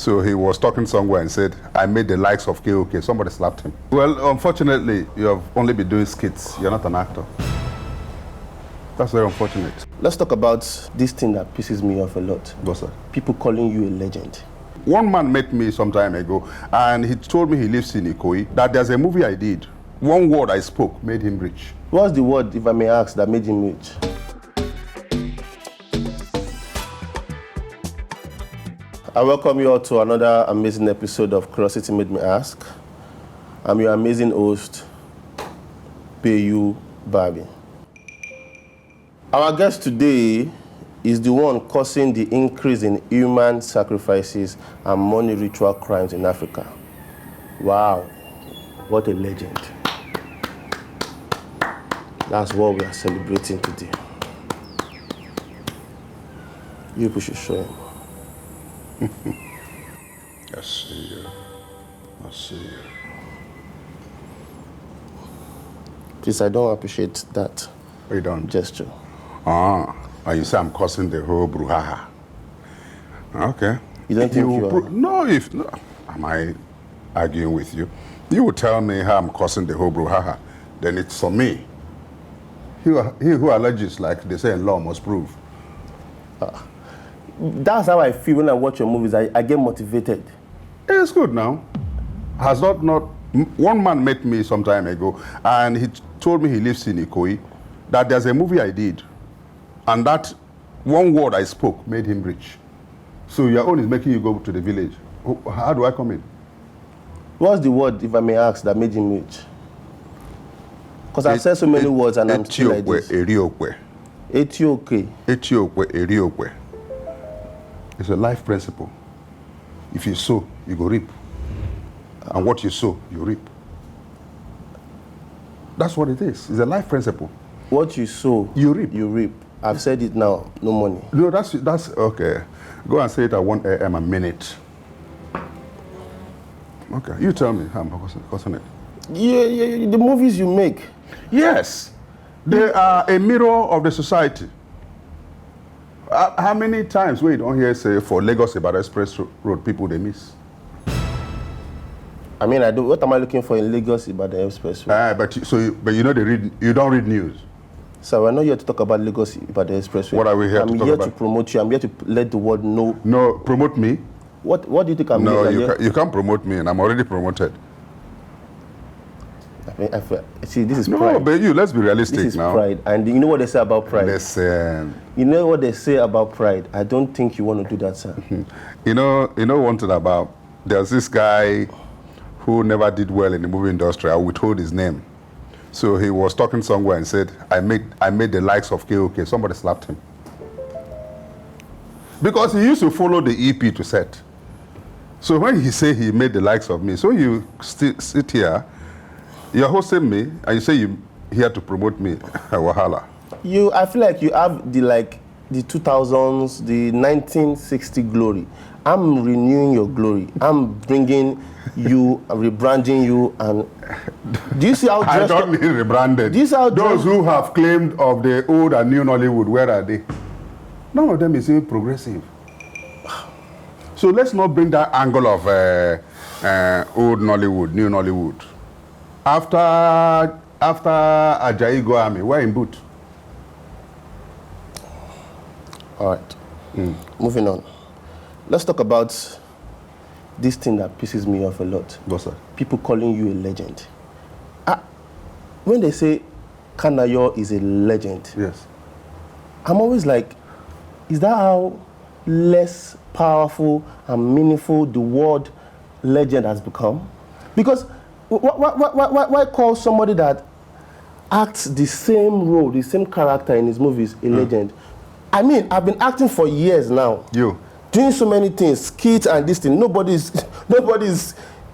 So he was talking somewhere and said, I made the likes of KOK. Somebody slapped him. Well, unfortunately, you have only been doing skits. You're not an actor. That's very unfortunate. Let's talk about this thing that pisses me off a lot. What's that? People calling you a legend. One man met me some time ago, and he told me he lives in Ikoyi, that there's a movie I did. One word I spoke made him rich. What's the word, if I may ask, that made him rich? I welcome you all to another amazing episode of Curiosity Made Me Ask. I'm your amazing host, Isbae Barbie. Our guest today is the one causing the increase in human sacrifices and money ritual crimes in Africa. Wow, what a legend. That's what we are celebrating today. You people should show him. I see you. I see you. Please, I don't appreciate that You don't? gesture. And you say I'm causing the whole brouhaha. Okay. You don't think you are? No, am I arguing with you? You will tell me how I'm causing the whole brouhaha. Then it's on me. He who alleges, like they say in law, must prove. That's how I feel when I watch your movies. I get motivated. It's good now. Has not one man met me some time ago, and he told me he lives in Ikoyi, that there's a movie I did, and that one word I spoke made him rich. So your own is making you go to the village. How do I come in? What's the word, if I may ask, that made him rich? Because I've said so many words and I'm still like this. Ethiopia. Ethiopia. It's a life principle. If you sow, you go reap. And what you sow, you reap. That's what it is. It's a life principle. What you sow, you reap. You reap. I've said it now, no money. No, that's okay. Go and say it at 1 a.m. a minute. Okay, you tell me how I'm causing it. Yeah, the movies you make. Yes, they are a mirror of the society. How many times we don't hear say for Lagos Ibadan Express Road people they miss? I mean, what am I looking for in Lagos Ibadan Express Road? But you know you don't read news. So we're not here to talk about Lagos Ibadan Express Road. What are we here to talk about? I'm here to promote you. I'm here to let the world know. No, promote me. What do you think I'm doing? No, you can't promote me, and I'm already promoted. See, this is pride. No, but let's be realistic now. This is pride. And you know what they say about pride? Listen. You know what they say about pride? I don't think you want to do that, sir. You know one thing about, there's this guy who never did well in the movie industry. I withhold his name. So he was talking somewhere and said, I made the likes of KOK. Somebody slapped him. Because he used to follow the EP to set. So when he say he made the likes of me, so you sit here, you're hosting me, and you say you here to promote me. Wahala. I feel like you have the 2000s, the 1960 glory. I'm renewing your glory. I'm bringing you, rebranding you, and do you see how I don't need rebranded. Do you see how those who have claimed of the old and new Nollywood, where are they? None of them is even progressive. So let's not bring that angle of old Nollywood, new Nollywood. After Ajayi go army, we're in boot. All right. Moving on. Let's talk about this thing that pisses me off a lot. What's that? People calling you a legend. When they say Kanayo is a legend, yes, I'm always like, is that how less powerful and meaningful the word legend has become? Because why call somebody that acts the same role, the same character in his movies a legend? I mean, I've been acting for years now. Doing so many things, skits and this thing. Nobody's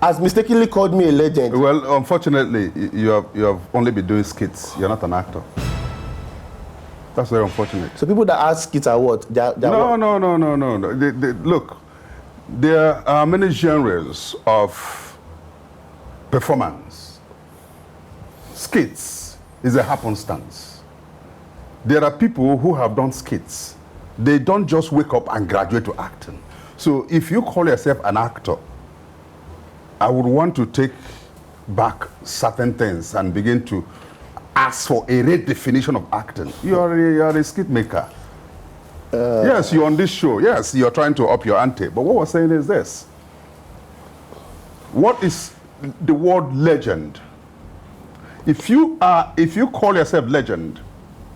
has mistakenly called me a legend. Well, unfortunately, you have only been doing skits. You're not an actor. That's very unfortunate. So people that ask skits are what? They're No. Look, there are many genres of performance. Skits is a happenstance. There are people who have done skits. They don't just wake up and graduate to acting. So if you call yourself an actor, I would want to take back certain things and begin to ask for a redefinition of acting. You're a skit maker. Yes, you're on this show. Yes, you're trying to up your ante. But what we're saying is this. What is the word legend? If you call yourself legend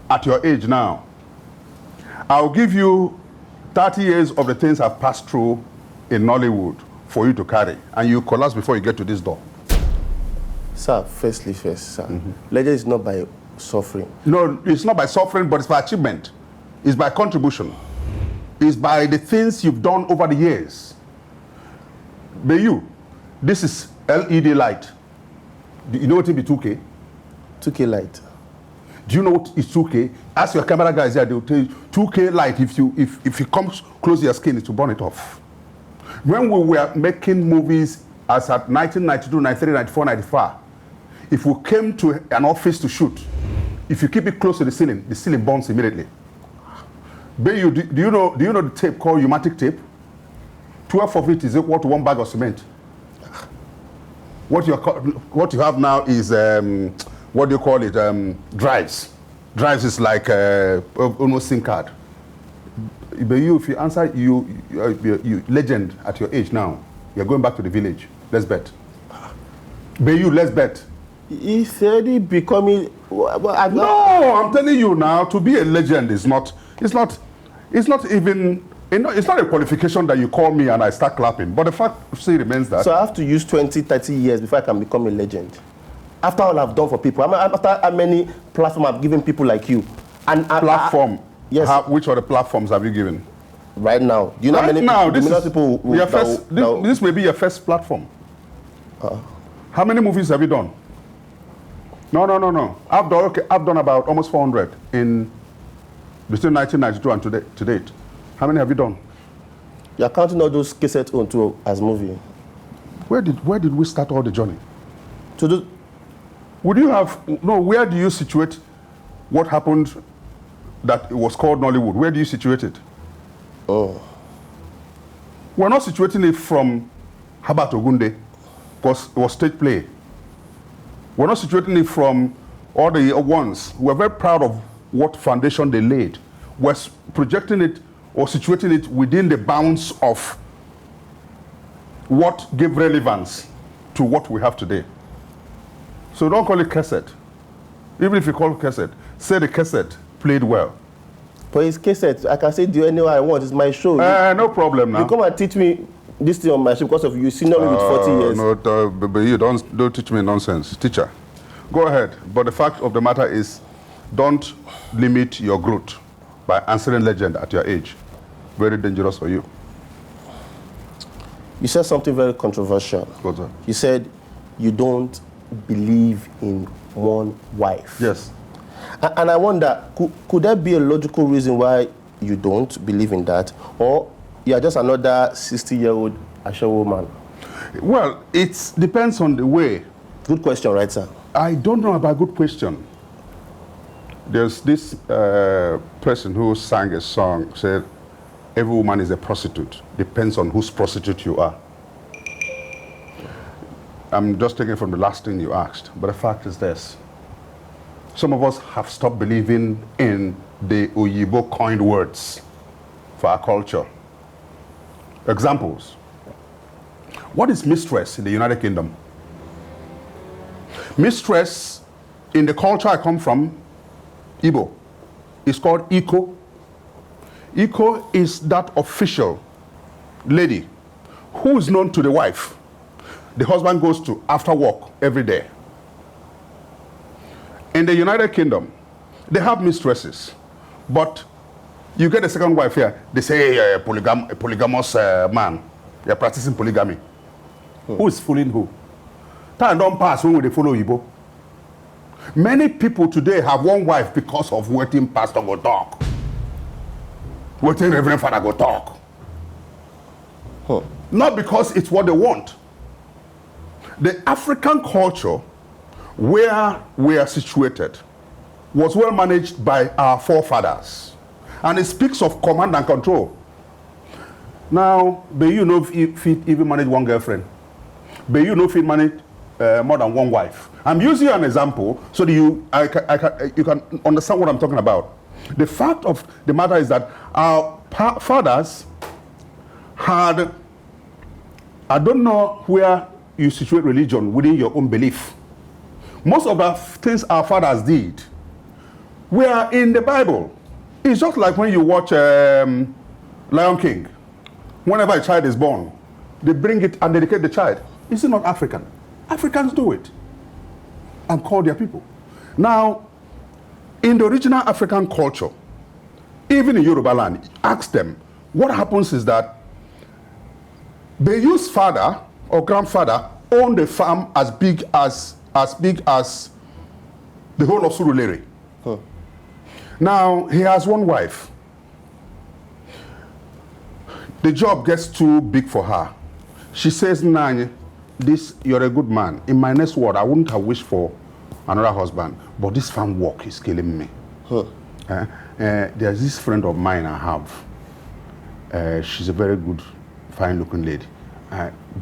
at your age now, I'll give you 30 years of the things I've passed through in Nollywood for you to carry, and you collapse before you get to this door. Sir, first, sir. Legend is not by suffering. No, it's not by suffering, but it's by achievement. It's by contribution. It's by the things you've done over the years. But this is LED light. Do you know what it be 2K? 2K light. Do you know what is 2K? Ask your camera guys here, they'll tell you 2K light, if it comes close to your skin, it's to burn it off. When we were making movies as at 1992, 93, 94, 95, if we came to an office to shoot, if you keep it close to the ceiling burns immediately. But do you know the tape called pneumatic tape? 12 of it is equal to 1 bag of cement. What you have now is what do you call it? Drives. Drives is like almost SIM card. But if you answer you legend at your age now, you're going back to the village. Let's bet. But let's bet. It's already becoming. No, I'm telling you now. To be a legend is not. It's not even. It's not a qualification that you call me and I start clapping. But the fact still remains that. So I have to use 20, 30 years before I can become a legend. After all I've done for people, after how many platforms I've given people like you, and platform. Yes. Which other platforms have you given? Right now, do you know how many people? This may be your first platform. How many movies have you done? No. I've done about almost 400 in between 1992 and to date. How many have you done? You're counting all those cassettes onto as movie. Where did we start all the journey? To do. Where do you situate what happened that it was called Nollywood? Where do you situate it? Oh. We're not situating it from Habat Ogunde, because it was stage play. We're not situating it from all the ones. We're very proud of what foundation they laid. We're projecting it or situating it within the bounds of what gave relevance to what we have today. So don't call it cassette. Even if you call it cassette, say the cassette played well. But it's cassette. I can say do anywhere I want. It's my show. No problem now. You come and teach me this thing on my show because of you senior me with 40 years. No, but you don't teach me nonsense. Teacher, go ahead. But the fact of the matter is, don't limit your growth by answering legend at your age. Very dangerous for you. You said something very controversial. What's that? You said you don't believe in one wife. Yes. And I wonder, could there be a logical reason why you don't believe in that? Or you're just another 60-year-old Asha woman? Well, it depends on the way. Good question, right, sir? I don't know about good question. There's this person who sang a song, said, every woman is a prostitute. Depends on whose prostitute you are. I'm just taking from the last thing you asked, but the fact is this. Some of us have stopped believing in the Oyibo coined words for our culture. Examples. What is mistress in the United Kingdom? Mistress in the culture I come from, Igbo, is called Iko. Iko is that official lady who is known to the wife. The husband goes to after work every day. In the United Kingdom, they have mistresses, but you get a second wife here, they say a polygamous man, you're practicing polygamy. Who is fooling who? Time don't pass when they follow Igbo. Many people today have one wife because of waiting pastor go talk. Waiting Reverend Father go talk. Not because it's what they want. The African culture where we are situated was well managed by our forefathers. And it speaks of command and control. Now, but you know if it even manage one girlfriend. But you know if it manage more than one wife. I'm using an example so that you can understand what I'm talking about. The fact of the matter is that our fathers had, I don't know where you situate religion within your own belief. Most of the things our fathers did were in the Bible. It's just like when you watch Lion King. Whenever a child is born, they bring it and dedicate the child. Is it not African? Africans do it and call their people. Now, in the original African culture, even in Yoruba land, ask them, what happens is that they use father or grandfather own the farm as big as the whole of Surulere. Huh. Now, he has one wife. The job gets too big for her. She says, Nanye, you're a good man. In my next word, I wouldn't have wished for another husband, but this farm work is killing me. Huh. There's this friend of mine I have. She's a very good, fine-looking lady.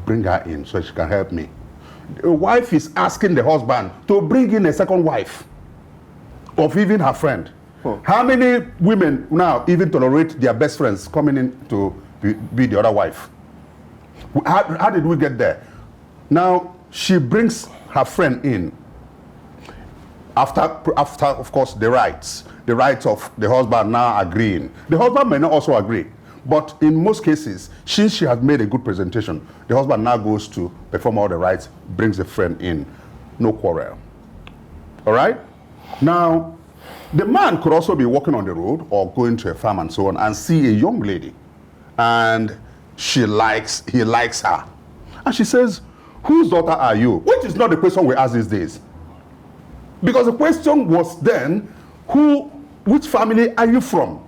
Bring her in so she can help me. The wife is asking the husband to bring in a second wife of even her friend. Huh. How many women now even tolerate their best friends coming in to be the other wife? How did we get there? Now, she brings her friend in. After of course, the rights of the husband now agreeing. The husband may not also agree, but in most cases, since she has made a good presentation, the husband now goes to perform all the rites, brings the friend in, no quarrel. All right? Now, the man could also be walking on the road or going to a farm and so on and see a young lady, and he likes her. And she says, whose daughter are you? Which is not the question we ask these days. Because the question was then, which family are you from?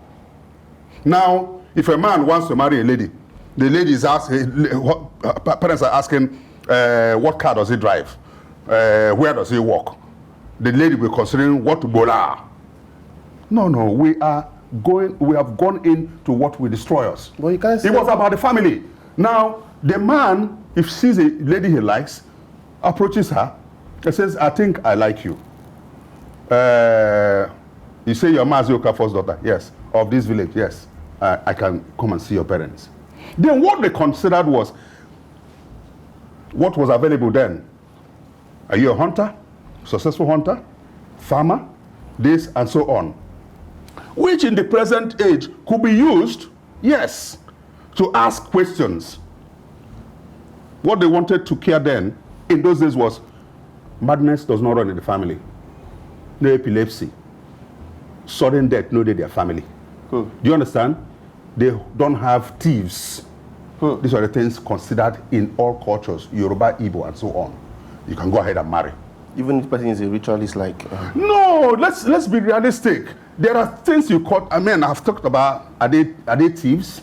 Now, if a man wants to marry a lady, the lady is asking, parents are asking, what car does he drive? Where does he work? The lady will be considering what to bola. No, we have gone into what will destroy us. Well, you can't say it was about the family. Now, the man, if sees a lady he likes, approaches her and says, I think I like you. You say you're Mazioka first daughter? Yes. Of this village? Yes. I can come and see your parents. Then what they considered was, what was available then? Are you a hunter? Successful hunter? Farmer? This and so on. Which in the present age could be used, yes, to ask questions. What they wanted to care then, in those days, was madness does not run in the family. No epilepsy. Sudden death, no their family. Do you understand? They don't have thieves. These are the things considered in all cultures, Yoruba, Igbo, and so on. You can go ahead and marry. Even if the person is a ritualist, like... No, let's be realistic. There are things you call, I've talked about, are they thieves?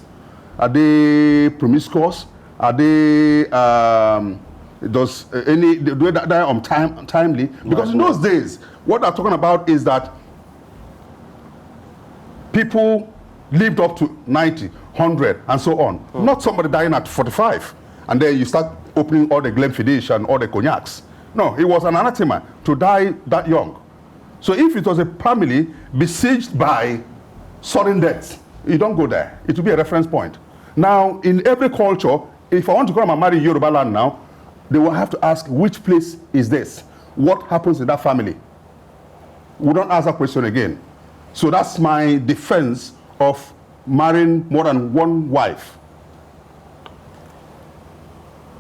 Are they promiscuous? Are they, do they die untimely? Because in those days, what I'm talking about is that people lived up to 90, 100, and so on. Not somebody dying at 45. And then you start opening all the Glenfiddich and all the cognacs. No, it was an anathema to die that young. So if it was a family besieged by sudden death, you don't go there. It will be a reference point. Now, in every culture, if I want to come and marry Yoruba land now, they will have to ask, which place is this? What happens in that family? We don't ask that question again. So that's my defense of marrying more than one wife.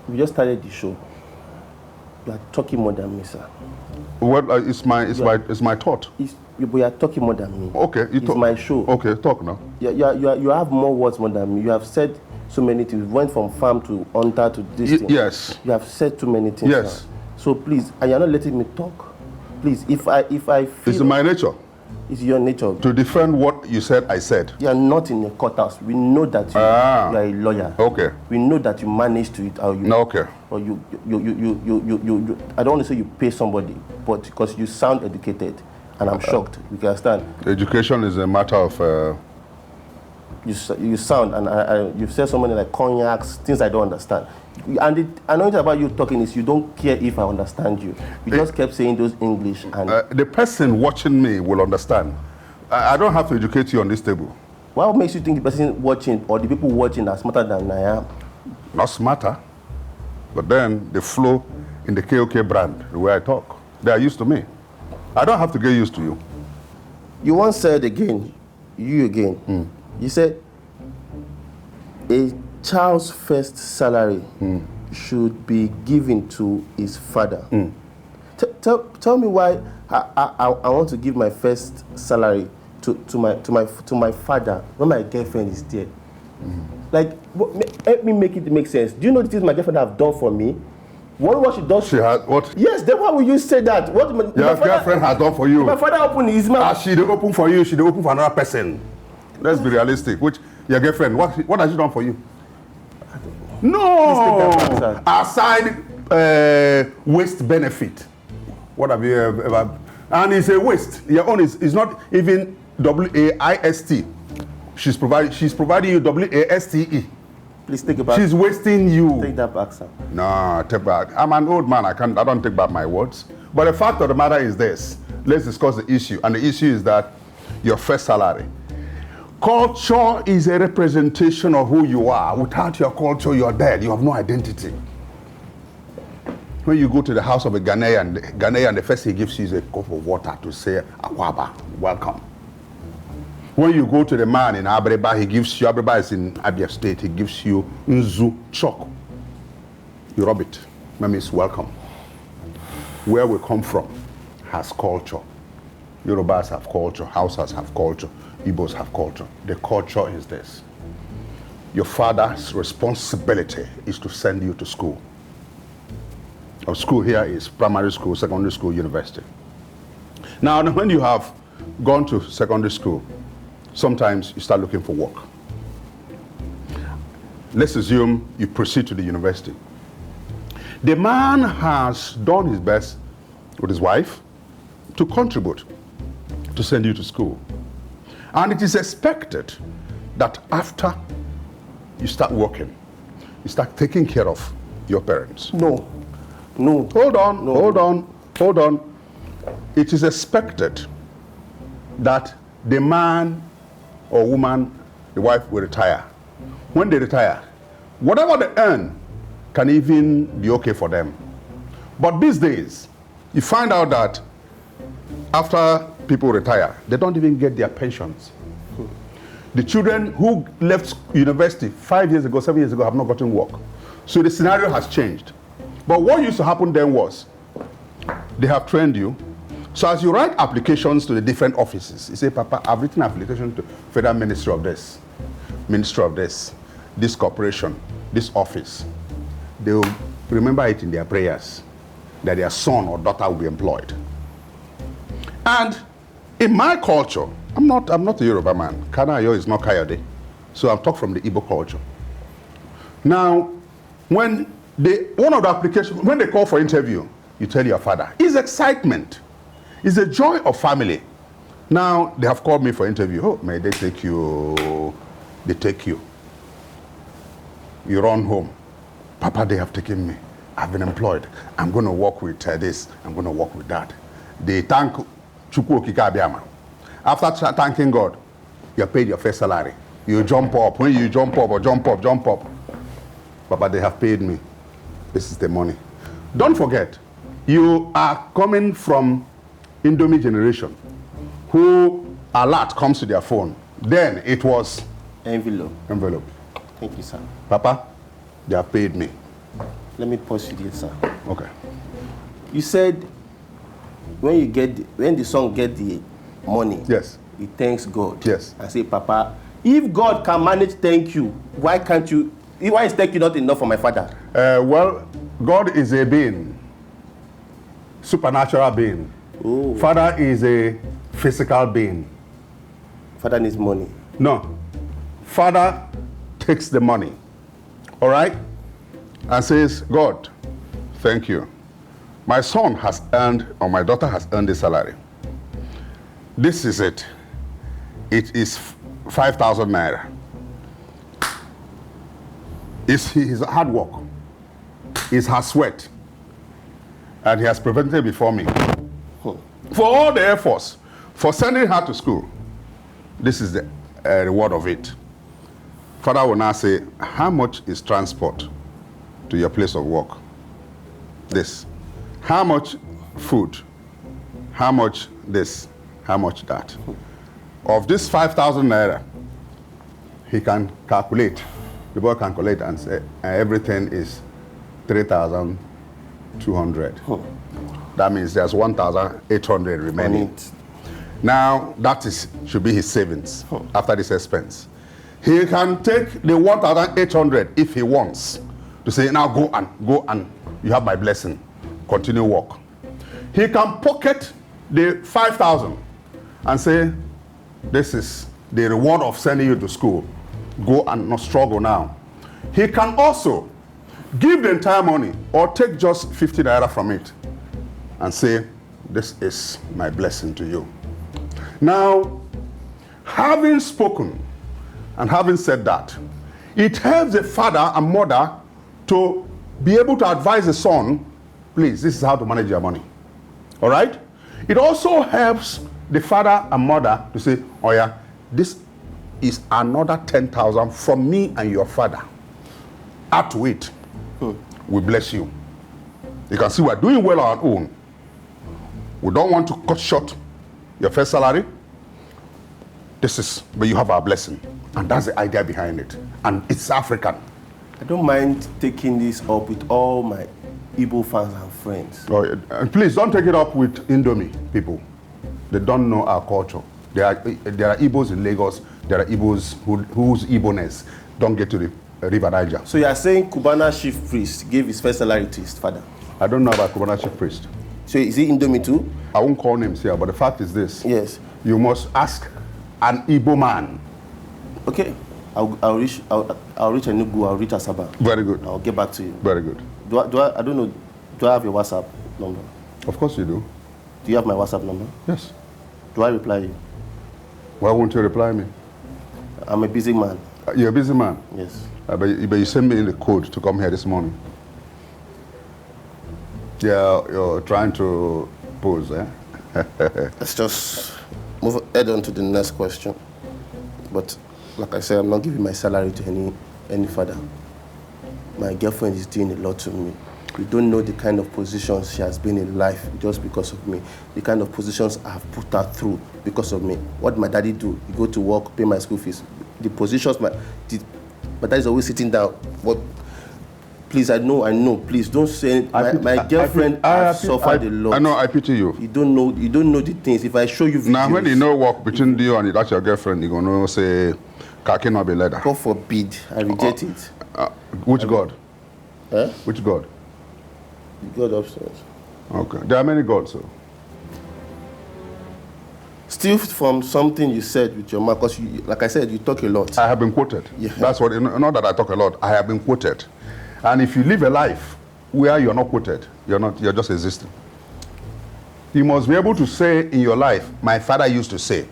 We just started the show. You are talking more than me, sir. Well, it's my thought. You are talking more than me. Okay, it's my show. Okay, talk now. You have more words more than me. You have said so many things. You went from farm to hunter to this thing. Yes. You have said too many things. Yes. Sir. So please, and you're not letting me talk. Please, if I feel it's my nature. It's your nature. To defend what you said, I said. You are not in a courthouse. We know that you are a lawyer. Okay. We know that you manage to it. Or you, okay. Or you, I don't want to say you pay somebody, but because you sound educated, and I'm shocked. You can understand. Education is a matter of you sound, and you've said so many like cognacs, things I don't understand. And the annoying thing about you talking is you don't care if I understand you. You just kept saying those English. And the person watching me will understand. I don't have to educate you on this table. what makes you think the person watching or the people watching are smarter than I am? Not smarter, but then they flow in the KOK brand, the way I talk. They are used to me. I don't have to get used to you. You once said again, you said a child's first salary should be given to his father. Tell me why I want to give my first salary to my father when my girlfriend is there. Like, help me make it make sense. Do you know the things my girlfriend have done for me? What she does? She had what? Yes, then why would you say that? What Your girlfriend has done for you. My father opened his mouth. As she dey open for you, she dey open for another person. Let's be realistic. Which your girlfriend? What has she done for you? No. Aside waste benefit. What have you ever? And it's a waste. Your own is not even WAIST. She's providing you WASTE. Please take it back. She's wasting you. Take that back, sir. No, take back. I'm an old man. I don't take back my words. But the fact of the matter is this. Let's discuss the issue. And the issue is that your first salary. Culture is a representation of who you are. Without your culture, you're dead. You have no identity. When you go to the house of a Ghanaian, the first thing he gives you is a cup of water to say, Akwaba, welcome. When you go to the man in Abreba, he gives you, Abreba is in Abia State, he gives you Nzu chalk. You rub it. That means welcome. Where we come from has culture. Yorubas have culture, Hausas have culture, Igbos have culture. The culture is this. Your father's responsibility is to send you to school. Our school here is primary school, secondary school, university. Now, when you have gone to secondary school, sometimes you start looking for work. Let's assume you proceed to the university. The man has done his best with his wife to contribute, to send you to school. And it is expected that after you start working, you start taking care of your parents. No. Hold on. It is expected that the man or woman, the wife will retire. When they retire, whatever they earn can even be okay for them. But these days, you find out that after people retire, they don't even get their pensions. The children who left university 5 years ago, 7 years ago have not gotten work. So the scenario has changed. But what used to happen then was, they have trained you. So as you write applications to the different offices, you say, Papa, I've written application to Federal Ministry of this, this corporation, this office. They will remember it in their prayers that their son or daughter will be employed. And in my culture, I'm not a Yoruba man. Kanayo is not Kayode. So I'm talking from the Igbo culture. Now, when one of the applications, when they call for interview, you tell your father, it's excitement. It's a joy of family. Now, they have called me for interview. Oh, may they take you? They take you. You run home. Papa, they have taken me. I've been employed. I'm going to work with this. I'm going to work with that. They thank Chukwu Okike Abiama. After thanking God, you're paid your first salary. You jump up. When you jump up. Papa, they have paid me. This is the money. Don't forget, you are coming from Indomie generation, who alert comes to their phone. Then it was envelope. Thank you, sir. Papa, they have paid me. Let me pause you there, sir. Okay. You said when the son get the money, yes, he thanks God. Yes. I say, Papa, if God can manage thank you, why is thank you not enough for my father? Well, God is a being, supernatural being. Oh. Father is a physical being. Father needs money. No. Father takes the money, all right, and says, God, thank you. My son has earned, or my daughter has earned the salary. This is it. It is 5,000 naira. It's his hard work. It's her sweat. And he has prevented before me. For all the efforts, for sending her to school, this is the reward of it. Father will now say, how much is transport to your place of work? This. How much food? How much this? How much that? Of this 5,000 naira, he can calculate. The boy can calculate and say, everything is 3,200. That means there's 1,800 remaining. Now, that should be his savings after this expense. He can take the 1,800 if he wants to say, now go and you have my blessing. Continue work. He can pocket the 5,000 and say, this is the reward of sending you to school. Go and not struggle now. He can also give the entire money or take just 50 naira from it and say, this is my blessing to you. Now, having spoken and having said that, it helps the father and mother to be able to advise the son, please, this is how to manage your money. All right? It also helps the father and mother to say, oh yeah, this is another 10,000 from me and your father. Add to it. We bless you. You can see we're doing well on our own. We don't want to cut short your first salary. But you have our blessing. And that's the idea behind it. And it's African. I don't mind taking this up with all my Igbo fans and friends. Oh, and please don't take it up with Indomie people. They don't know our culture. There are Igbos in Lagos. There are Igbos whose Igbo-ness don't get to the River Niger. So you are saying Cubana chief priest gave his first salary to his father? I don't know about Cubana chief priest. So is he Indomie too? I won't call names here, but the fact is this. Yes. You must ask an Igbo man. Okay. I'll reach Enugu, I'll reach Asaba. Very good. I'll get back to you. Very good. I don't know, do I have your WhatsApp number? Of course you do. Do you have my WhatsApp number? Yes. Do I reply you? Why won't you reply me? I'm a busy man. You're a busy man? Yes. But you sent me in the code to come here this morning. Yeah, you're trying to pose, eh? Let's just head on to the next question. But like I said, I'm not giving my salary to any father. My girlfriend is doing a lot to me. You don't know the kind of positions she has been in life just because of me. The kind of positions I have put her through because of me. What my daddy do? He go to work, pay my school fees. The positions my dad is always sitting down. But please, I know. Please don't say it. My girlfriend has suffered a lot. I know. I pity you. You don't know the things. If I show you videos. Now, when you know work between you and that's your girlfriend, you're gonna say, "Kaki no be leather." God forbid, I reject it. Which God? Eh? Which God? The God upstairs. Okay. There are many gods, so. Still from something you said with your mouth, because like I said, you talk a lot. I have been quoted. Yeah. That's what. Not that I talk a lot. I have been quoted. And if you live a life where you're not quoted, you're just existing. You must be able to say in your life, my father used to say.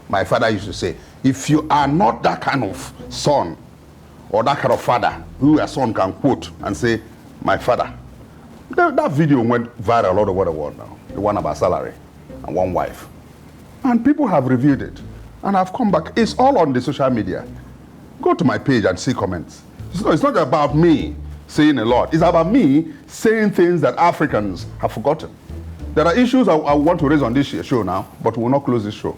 My father used to say. If you are not that kind of son or that kind of father who a son can quote and say, my father. That video went viral all over the world now. The one about salary and one wife. And people have reviewed it. And I've come back. It's all on the social media. Go to my page and see comments. It's not about me saying a lot. It's about me saying things that Africans have forgotten. There are issues I want to raise on this show now, but we will not close this show.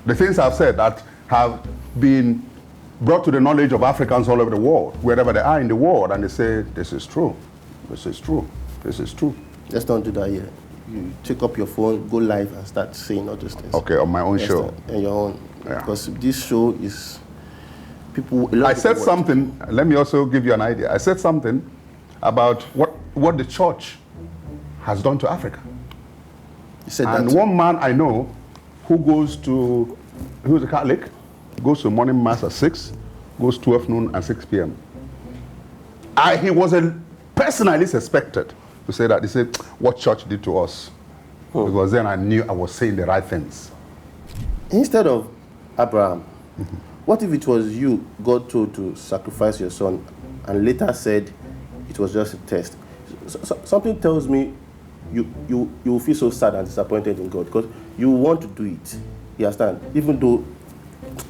The things I've said that have been brought to the knowledge of Africans all over the world, wherever they are in the world, and they say, this is true, this is true, this is true. Let's don't do that here. You take up your phone, go live and start saying all those things. Okay, on my own show. On your own. Yeah. Because this show is... I said something, let me also give you an idea. I said something about what the church has done to Africa. You said and that. One man I know who's a Catholic, goes to morning mass at 6, goes 12 noon and 6 p.m. He was personally suspected to say that. He said, what church did to us? Because then I knew I was saying the right things. Instead of Abraham, what if it was you God told to sacrifice your son and later said it was just a test. Something tells me you will feel so sad and disappointed in God because you want to do it. You understand? Even though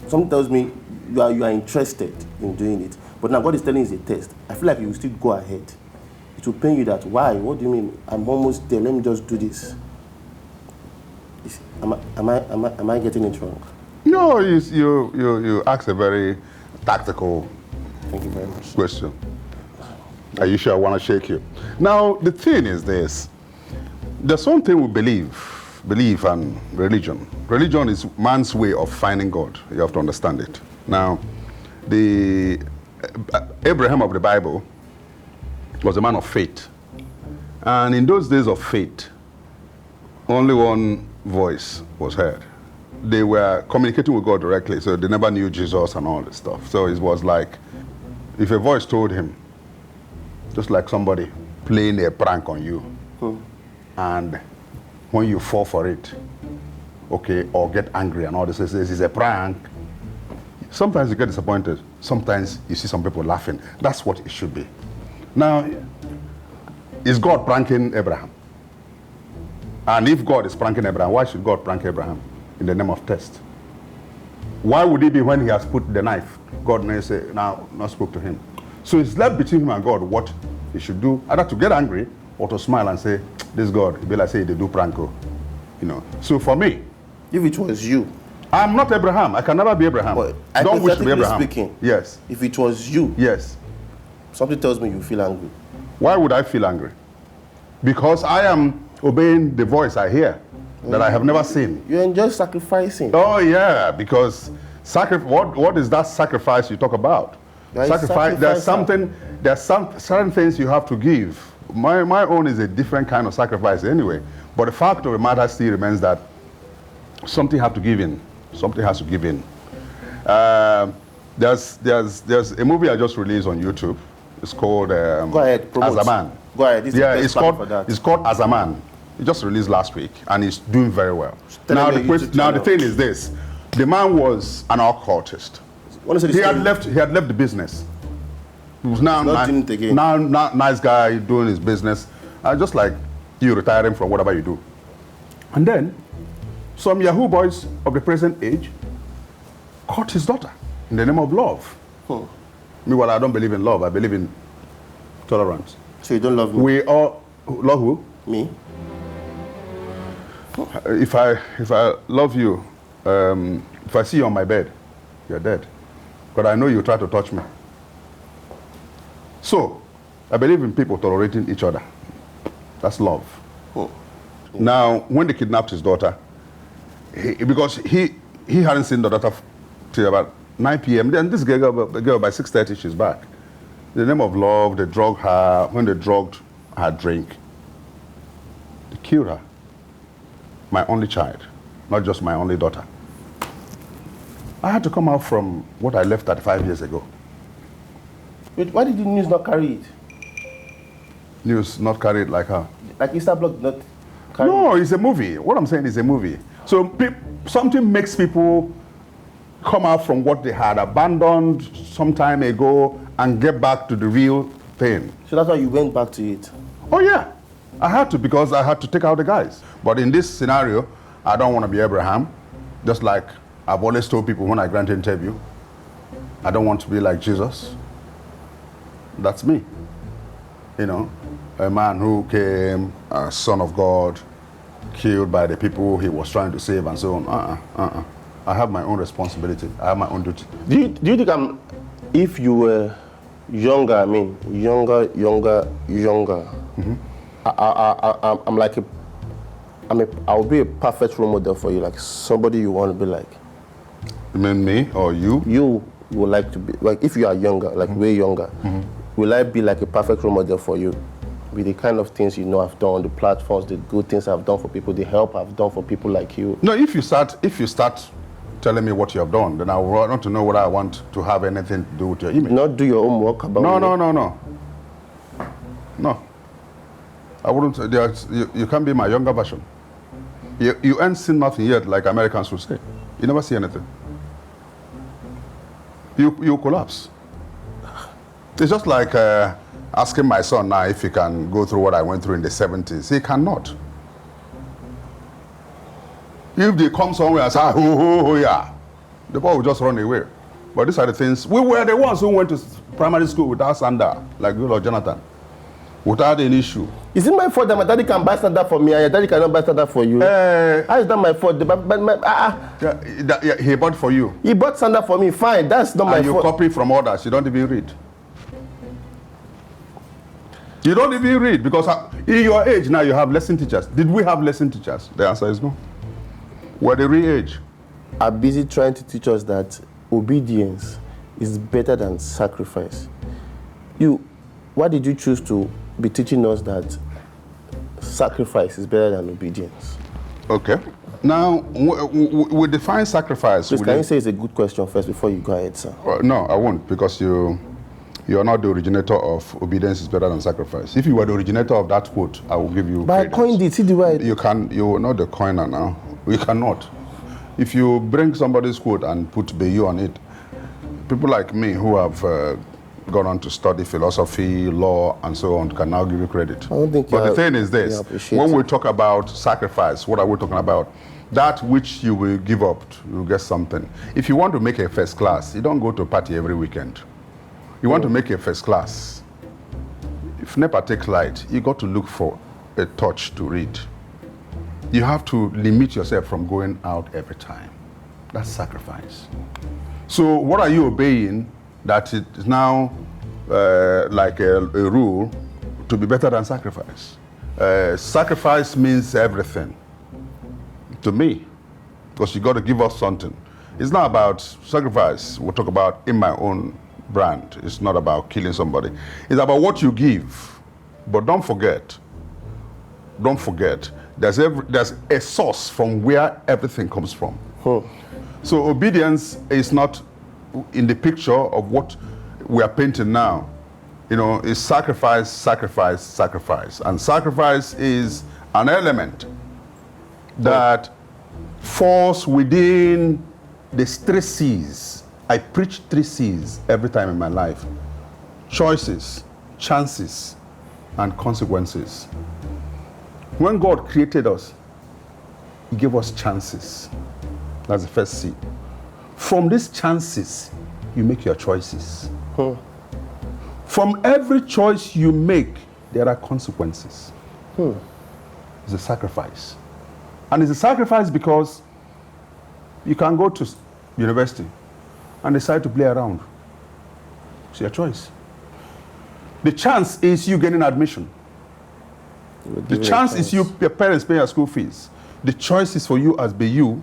something tells me you are interested in doing it, but now God is telling you it's a test. I feel like you will still go ahead. It will pain you that why? What do you mean? I'm almost there. Let me just do this. Am I getting it wrong? No, you asked a very tactical Thank you very much. question. Are you sure I want to shake you? Now, the thing is this. There's one thing we belief and religion. Religion is man's way of finding God. You have to understand it. Now, the Abraham of the Bible was a man of faith. And in those days of faith, only one voice was heard. They were communicating with God directly, so they never knew Jesus and all this stuff. So it was like, if a voice told him, just like somebody playing a prank on you, and when you fall for it, okay, or get angry and all this is a prank, sometimes you get disappointed. Sometimes you see some people laughing. That's what it should be. Now, is God pranking Abraham? And if God is pranking Abraham, why should God prank Abraham in the name of test? Why would it be when he has put the knife? God may say, now, not spoke to him. So it's left between him and God what he should do, either to get angry or to smile and say, this God, it be like say they do pranko. You know. So for me, if it was you, I'm not Abraham. I can never be Abraham. But Don't wish to be Abraham. Speaking, yes. If it was you, yes. Something tells me you feel angry. Why would I feel angry? Because I am obeying the voice I hear that I have never seen. You enjoy sacrificing. Oh yeah, because what is that sacrifice you talk about? Sacrifice. There's certain things you have to give. My own is a different kind of sacrifice anyway. But the fact of the matter still remains that something has to give in. Something has to give in. There's a movie I just released on YouTube. It's called Go ahead, promote. As a Man. Go ahead. It's called As a Man. It just released last week, and it's doing very well. Now the thing is this: the man was an occultist. He had left the business. He was now nice guy doing his business. Just like you retiring from whatever you do. And then some Yahoo boys of the present age caught his daughter in the name of love. Meanwhile, I don't believe in love. I believe in tolerance. So you don't love me? We all love who? Me. If I love you, if I see you on my bed, you're dead. But I know you try to touch me. So, I believe in people tolerating each other. That's love. Now, when they kidnapped his daughter, because he hadn't seen the daughter till about 9 p.m. Then this girl by 6:30, she's back. In the name of love, they drugged her. When they drugged her drink, they killed her. My only child, not just my only daughter. I had to come out from what I left 35 years ago. Wait, why did the news not carry it? News not carry it like how? Like Easter Block not carry it? No, it's a movie. What I'm saying is a movie. So something makes people come out from what they had abandoned some time ago and get back to the real thing. So that's why you went back to it? Oh yeah, I had to, because I had to take out the guys. But in this scenario, I don't want to be Abraham. Just like I've always told people when I grant an interview, I don't want to be like Jesus. That's me. You know, a man who came, a son of God, killed by the people he was trying to save and so on. I have my own responsibility. I have my own duty. Do you think if you were younger, younger, mm-hmm. I'll be a perfect role model for you, like somebody you want to be like. You mean me or you? You would like to be, like if you are younger, like way younger, will I be like a perfect role model for you? With the kind of things I've done, the platforms, the good things I've done for people, the help I've done for people like you. No, if you start telling me what you have done, then I want to know whether I want to have anything to do with your image. Not do your own work about me. No. I wouldn't. You can't be my younger version. You ain't seen nothing yet, like Americans would say. You never see anything. You collapse. It's just like asking my son now if he can go through what I went through in the 70s. He cannot. If they come somewhere and say, oh, yeah, the boy will just run away. But these are the things. We were the ones who went to primary school without sander, like you or Jonathan, without an issue. Is it my fault that my daddy can buy standard for me and your daddy cannot buy standard for you? How is that my fault? He bought for you. He bought standard for me, fine. That's not my fault. And you copy from others. You don't even read. You don't even read because in your age now you have lesson teachers. Did we have lesson teachers? The answer is no. We're the real age. Are busy trying to teach us that obedience is better than sacrifice. Why did you choose to be teaching us that sacrifice is better than obedience? Okay. Now, we define sacrifice. Please, can you say it's a good question first before you go ahead, sir? No, I won't, because you are not the originator of obedience is better than sacrifice. If you were the originator of that quote, I will give you But I coined it, see the way you're not the coiner now. You cannot. If you bring somebody's quote and put Bayou on it, people like me who have gone on to study philosophy, law, and so on can now give you credit. I don't think but the thing is this, when we talk about sacrifice, what are we talking about? That which you will give up, you will get something. If you want to make a first class, you don't go to a party every weekend. You want to make a first class. If NEPA takes light, you got to look for a torch to read. You have to limit yourself from going out every time. That's sacrifice. So what are you obeying that it is now like a rule to be better than sacrifice? Sacrifice means everything to me, because you got to give up something. It's not about sacrifice. We'll talk about in my own brand. It's not about killing somebody. It's about what you give. But don't forget, there's a source from where everything comes from. So obedience is not in the picture of what we are painting now. You know, it's sacrifice, sacrifice, sacrifice. And sacrifice is an element that falls within the 3 C's. I preach 3 C's every time in my life. Choices, chances, and consequences. When God created us, He gave us chances. That's the first C. From these chances, you make your choices. From every choice you make, there are consequences. It's a sacrifice. And it's a sacrifice because you can go to university and decide to play around. It's your choice. The chance is you getting admission. The chance is your parents paying your school fees. The choice is for you as Bayou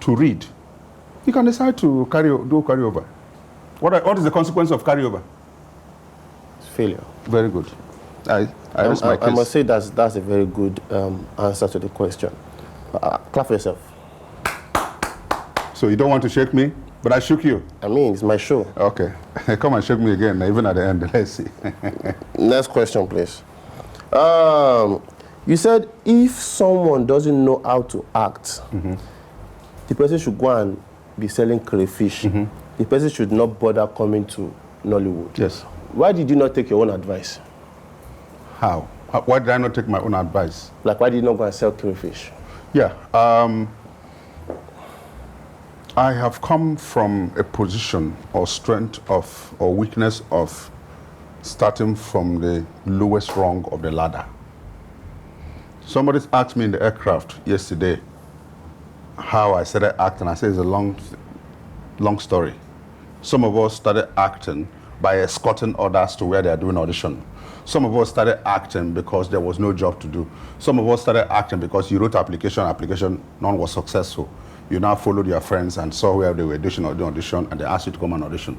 to read. You can decide to do carryover. What is the consequence of carryover? It's failure. Very good. I must say that's a very good answer to the question. Clap for yourself. So you don't want to shake me, but I shook you. I mean, it's my show. Okay. Come and shake me again, even at the end. Let's see. Next question, please. You said if someone doesn't know how to act, the person should go and be selling crayfish. The person should not bother coming to Nollywood. Yes. Why did you not take your own advice? How? Why did I not take my own advice? Like, why did you not go and sell crayfish? Yeah. I have come from a position or strength of, or weakness of starting from the lowest rung of the ladder. Somebody asked me in the aircraft yesterday how I started acting. I said it's a long story. Some of us started acting by escorting others to where they are doing audition. Some of us started acting because there was no job to do. Some of us started acting because you wrote application, none was successful. You now followed your friends and saw where they were doing audition, and they asked you to come and audition.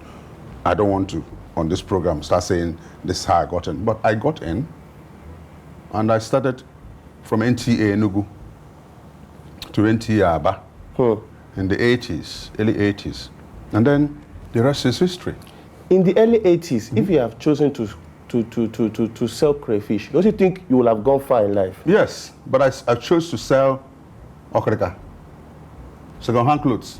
I don't want to, on this program, start saying this is how I got in. But I got in, and I started from NTA Enugu to NTA Aba in the 80s, early 80s. And then the rest is history. In the early 80s, if you have chosen to sell crayfish, don't you think you will have gone far in life? Yes, but I chose to sell okrika, second-hand clothes.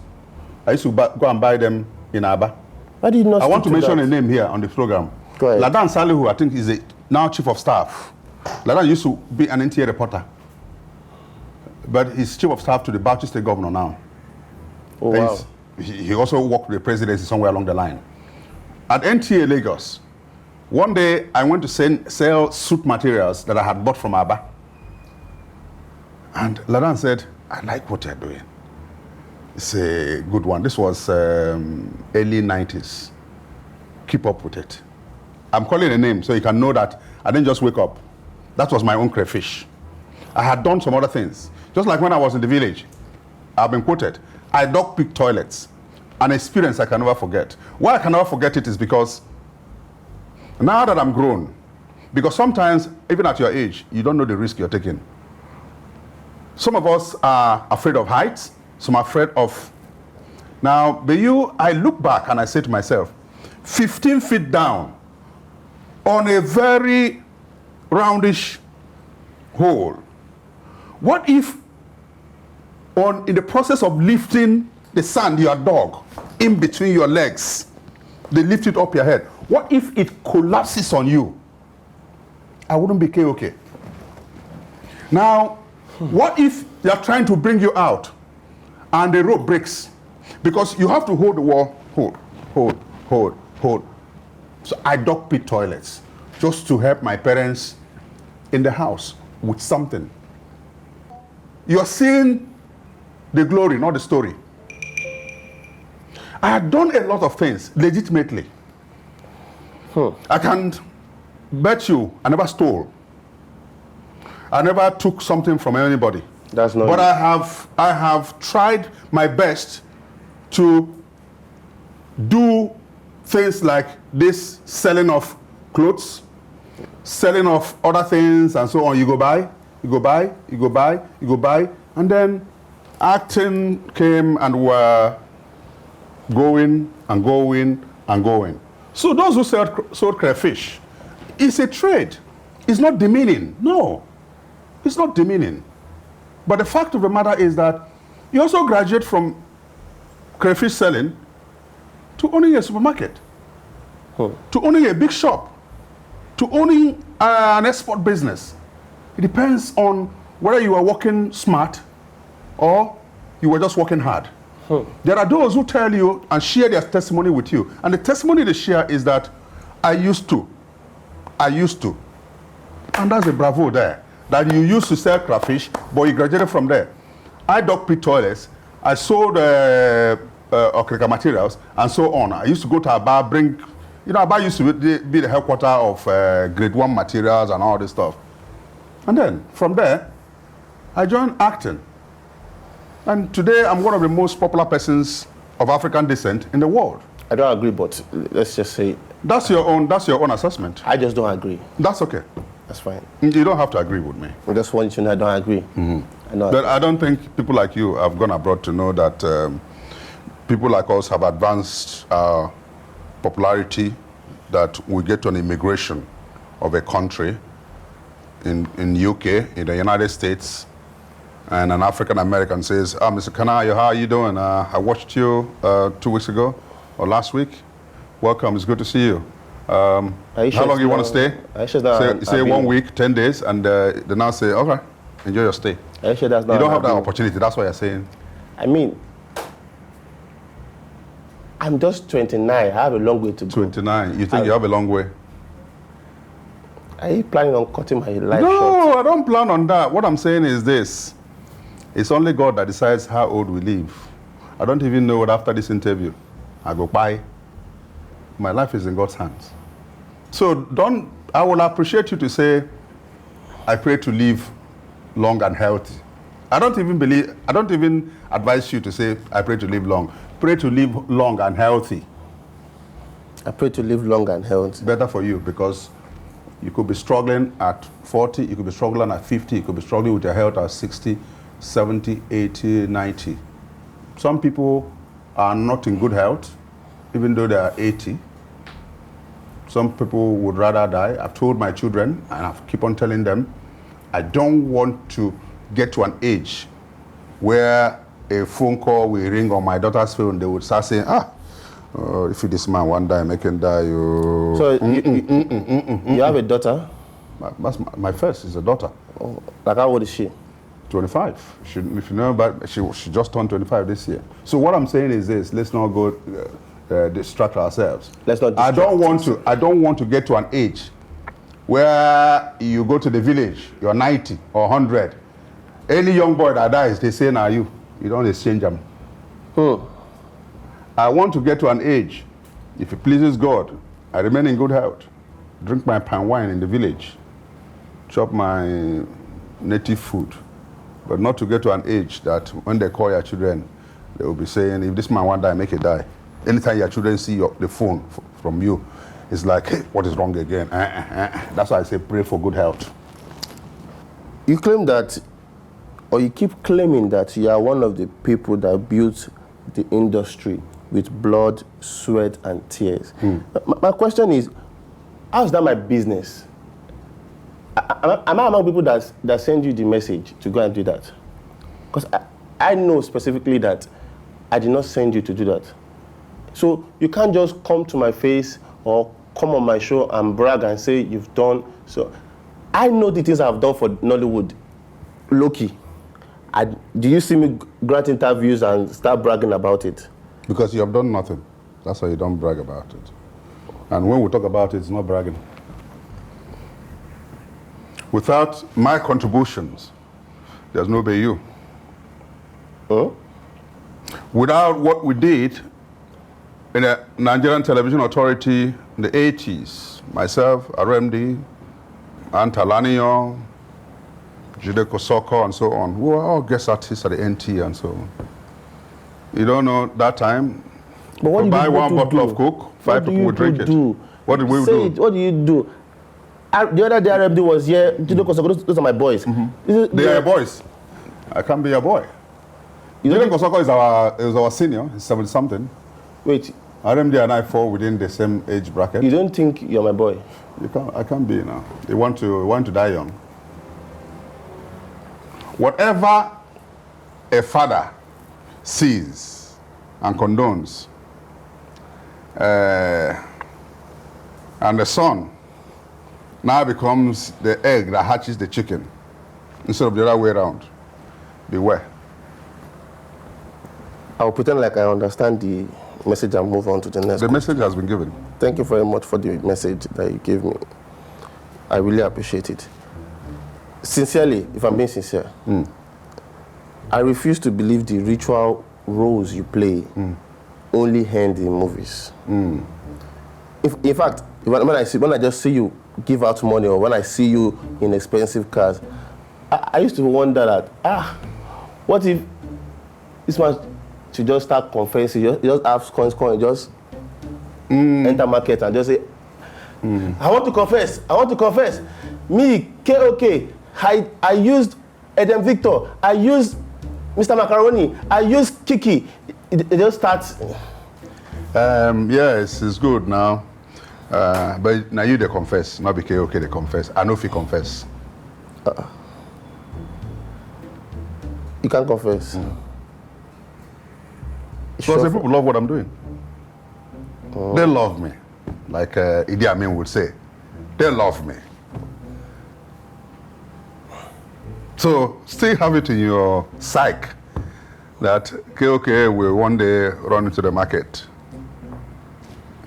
I used to go and buy them in Aba. Why did you not I want to mention that? a name here on the program. Go ahead. Ladan Salihu, I think, is now chief of staff. Ladan used to be an NTA reporter, but he's chief of staff to the Bauchi State governor now. Oh, wow. He also worked with the presidency somewhere along the line. At NTA Lagos, one day I went to sell suit materials that I had bought from Abba. And Ladan said, I like what you're doing. It's a good one. This was early 90s. Keep up with it. I'm calling a name so you can know that I didn't just wake up. That was my own crayfish. I had done some other things. Just like when I was in the village, I've been quoted. I dog picked toilets. An experience I can never forget. Why I can never forget it is because now that I'm grown, because sometimes, even at your age, you don't know the risk you're taking. Some of us are afraid of heights, some are afraid of... Now, I look back and I say to myself, 15 feet down on a very roundish hole. What if in the process of lifting the sand, your dog, in between your legs, they lift it up your head. What if it collapses on you? I wouldn't be okay. Now, what if they're trying to bring you out and the rope breaks? Because you have to hold the wall, hold. So I dog pit toilets just to help my parents in the house with something. You're seeing the glory, not the story. I had done a lot of things legitimately. I can bet you I never stole. I never took something from anybody. That's not. But I have tried my best to do things like this, selling of clothes, selling of other things and so on. You go buy, and then acting came and were going. So those who sold crayfish, it's a trade. It's not demeaning. No, it's not demeaning. But the fact of the matter is that you also graduate from crayfish selling to owning a supermarket, to owning a big shop, to owning an export business. It depends on whether you are working smart or you were just working hard. There are those who tell you and share their testimony with you. And the testimony they share is that I used to. And that's a bravo there. That you used to sell crayfish, but you graduated from there. I dug pit toilets. I sold okrika materials and so on. I used to go to Aba, Aba used to be the headquarters of grade 1 materials and all this stuff. And then from there, I joined acting. And today, I'm one of the most popular persons of African descent in the world. I don't agree, but let's just say... That's your own assessment. I just don't agree. That's okay. That's fine. You don't have to agree with me. I just want you to know I don't agree. But I don't think people like you have gone abroad to know that people like us have advanced our popularity, that we get an immigration of a country in UK, in the United States, and an African American says, Mr. Kanayo, how are you doing? I watched you 2 weeks ago or last week. Welcome, it's good to see you. How long do you want to stay? Say 1 week, 10 days, and they now say, okay, enjoy your stay. Are you sure that's not you don't have that opportunity, that's what you're saying. I mean, I'm just 29, I have a long way to go. 29, you think you have a long way? Are you planning on cutting my life short? No, I don't plan on that. What I'm saying is this. It's only God that decides how old we live. I don't even know what after this interview I go by. My life is in God's hands. So I will appreciate you to say, I pray to live long and healthy. I don't even advise you to say, I pray to live long. Pray to live long and healthy. I pray to live long and healthy. Better for you, because you could be struggling at 40, you could be struggling at 50, you could be struggling with your health at 60, 70, 80, 90. Some people are not in good health, even though they are 80. Some people would rather die. I've told my children, and I keep on telling them, I don't want to get to an age where a phone call will ring on my daughter's phone. They would start saying, If this man one die, make him die. You. So you have a daughter? That's my first is a daughter. Oh, like how old is she? 25. If you know about, she just turned 25 this year. So what I'm saying is this: let's not go distract ourselves. Let's not. I don't want to get to an age where you go to the village, you're 90 or 100. Any young boy that dies, they say, "Now you don't exchange them." I want to get to an age, if it pleases God, I remain in good health, drink my palm wine in the village, chop my native food, but not to get to an age that when they call your children, they will be saying, if this man one die, make it die. Anytime your children see the phone from you, it's like, hey, what is wrong again? That's why I say pray for good health. You claim that, or you keep claiming that you are one of the people that built the industry with blood, sweat, and tears. My question is, how is that my business? Am I among people that send you the message to go and do that? Because I know specifically that I did not send you to do that. So you can't just come to my face or come on my show and brag and say you've done. So I know the things I've done for Nollywood. Low-key. Do you see me grant interviews and start bragging about it? Because you have done nothing. That's why you don't brag about it. And when we talk about it, it's not bragging. Without my contributions, there's no be you. Huh? Without what we did in the Nigerian Television Authority in the 80s, myself, RMD, Antalanio, Jide Kosoko, and so on, we were all guest artists at the NT and so on. You don't know that time? But what to did buy you one do? bottle of Coke, 5 people would drink it. Do? What did we Say do? It. What do you do? The other day RMD was here. Jide Kosoko, those are my boys. They are your boys. I can't be your boy. Jide Kosoko is our senior. He's 70-something. Wait. RMD and I fall within the same age bracket. You don't think you're my boy? I can't be now. They want to die young. Whatever a father sees and condones, and the son now becomes the egg that hatches the chicken instead of the other way around. Beware. I'll pretend like I understand the message and move on to the next. The message has been given. Thank you very much for the message that you gave me. I really appreciate it. Sincerely, if I'm being sincere, I refuse to believe the ritual roles you play only end in movies. In fact, when I just see you give out money or when I see you in expensive cars, I used to wonder that, what if this man should just start confessing, just have coins, just enter market and just say, I want to confess. Me, KOK, I used Eden Victor, I used Mr. Macaroni, I used Kiki. It just starts. Yes, it's good now. But now you they confess, not be KOK they confess. I know if you confess. You can't confess. Because the people love what I'm doing. They love me. Like Idi Amin would say. They love me. So still have it in your psyche that KOK will one day run into the market.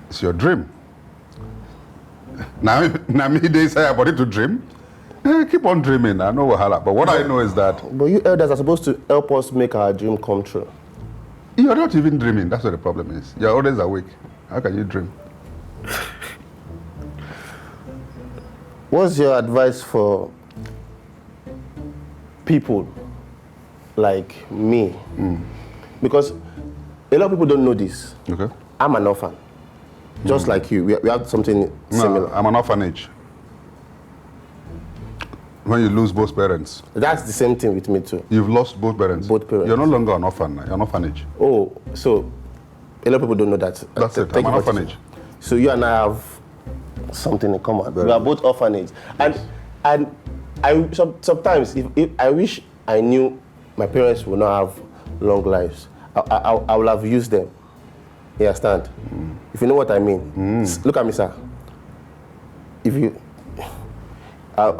It's your dream. Now me they say about it to dream. Keep on dreaming. I know wahala. But what I know is that. But you elders are supposed to help us make our dream come true. You're not even dreaming. That's what the problem is. You're always awake. How can you dream? What's your advice for people like me? Because a lot of people don't know this. Okay. I'm an orphan. Just like you. We have something similar. I'm an orphanage. When you lose both parents. That's the same thing with me too. You've lost both parents. Both parents. You're no longer an orphan. You're an orphanage. Oh, so a lot of people don't know that. That's it. I'm an orphanage. So you and I have something in common. We are both orphanage. And I sometimes if I wish I knew my parents would not have long lives. I will have used them. You understand? If you know what I mean. Look at me, sir. If you... I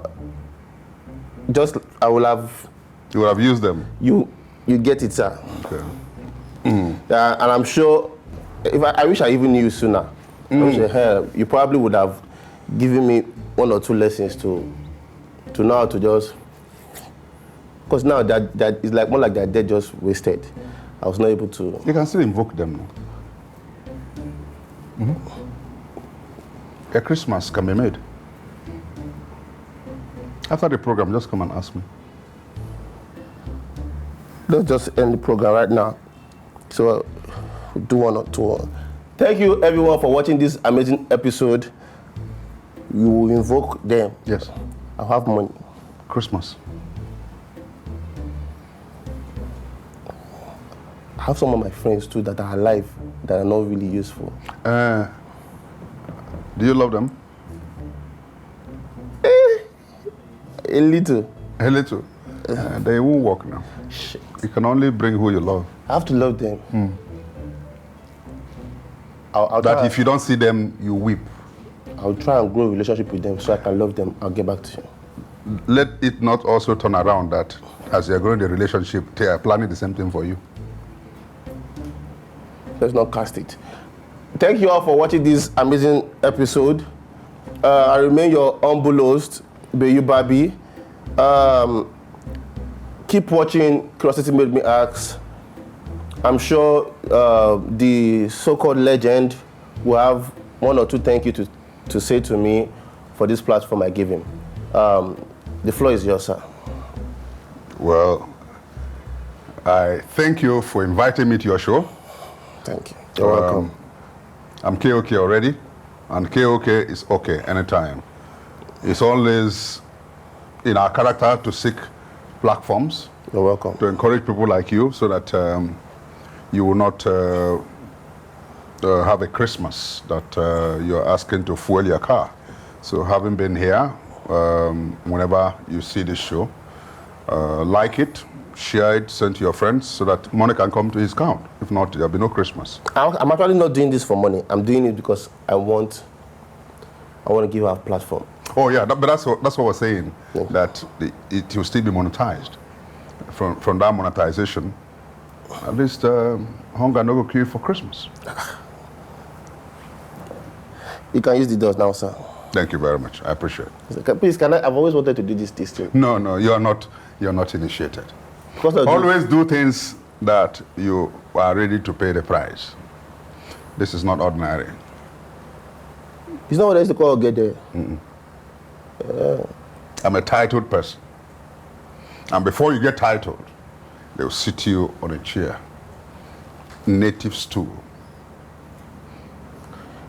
will have... You will have used them. You get it, sir. Okay. And I'm sure, I wish I even knew sooner. I wish, you probably would have given me 1 or 2 lessons to know how to just... Because now that it's like more like they're just wasted. I was not able to... You can still invoke them now. A Christmas can be made. After the program, just come and ask me. Let's just end the program right now. So, we'll do 1 or 2. Thank you, everyone, for watching this amazing episode. You will invoke them. Yes. I'll have money. Christmas. I have some of my friends, too, that are alive, that are not really useful. Do you love them? A little. A little. They won't work now. Shit. You can only bring who you love. I have to love them. That if you don't see them, you weep. I'll try and grow a relationship with them so I can love them. I'll get back to you. Let it not also turn around that as you're growing the relationship, they are planning the same thing for you. Let's not cast it. Thank you all for watching this amazing episode. I remain your humble host, Bayu Babi. Keep watching Curiosity Made Me Ask. I'm sure the so-called legend will have 1 or 2 thank you to say to me for this platform I give him. The floor is yours, sir. Well, I thank you for inviting me to your show. Thank you. You're welcome. I'm KOK already, and KOK is okay anytime. It's always in our character to seek platforms. You're welcome. To encourage people like you so that you will not have a Christmas that you're asking to fuel your car. So having been here, whenever you see this show, like it, share it, send to your friends so that money can come to his account. If not, there'll be no Christmas. I'm actually not doing this for money. I'm doing it because I want to give our platform. Oh yeah, but that's what we're saying. Yeah. That it will still be monetized. From that monetization, at least hunger no go kill you for Christmas. You can use the doors now, sir. Thank you very much. I appreciate it. Please, I've always wanted to do this thing. No, you're not initiated. Always do things that you are ready to pay the price. This is not ordinary. It's not what I used to call get there. I'm a titled person. And before you get titled, they'll sit you on a chair. Native stool.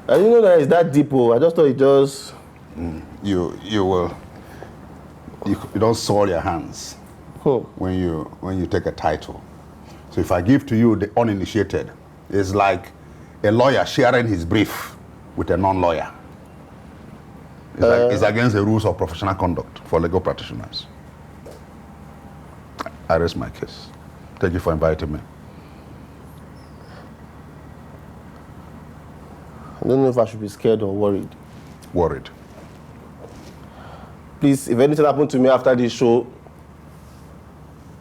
I didn't know that it's that deep. I just thought it just... You don't soil your hands when you take a title. So if I give to you the uninitiated, it's like a lawyer sharing his brief with a non-lawyer. It's against the rules of professional conduct for legal practitioners. I rest my case. Thank you for inviting me. I don't know if I should be scared or worried. Worried. Please, if anything happened to me after this show,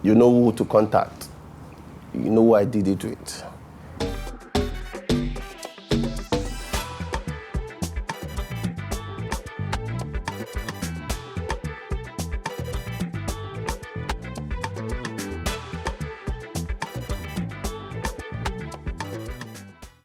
you know who to contact. You know who I did it with.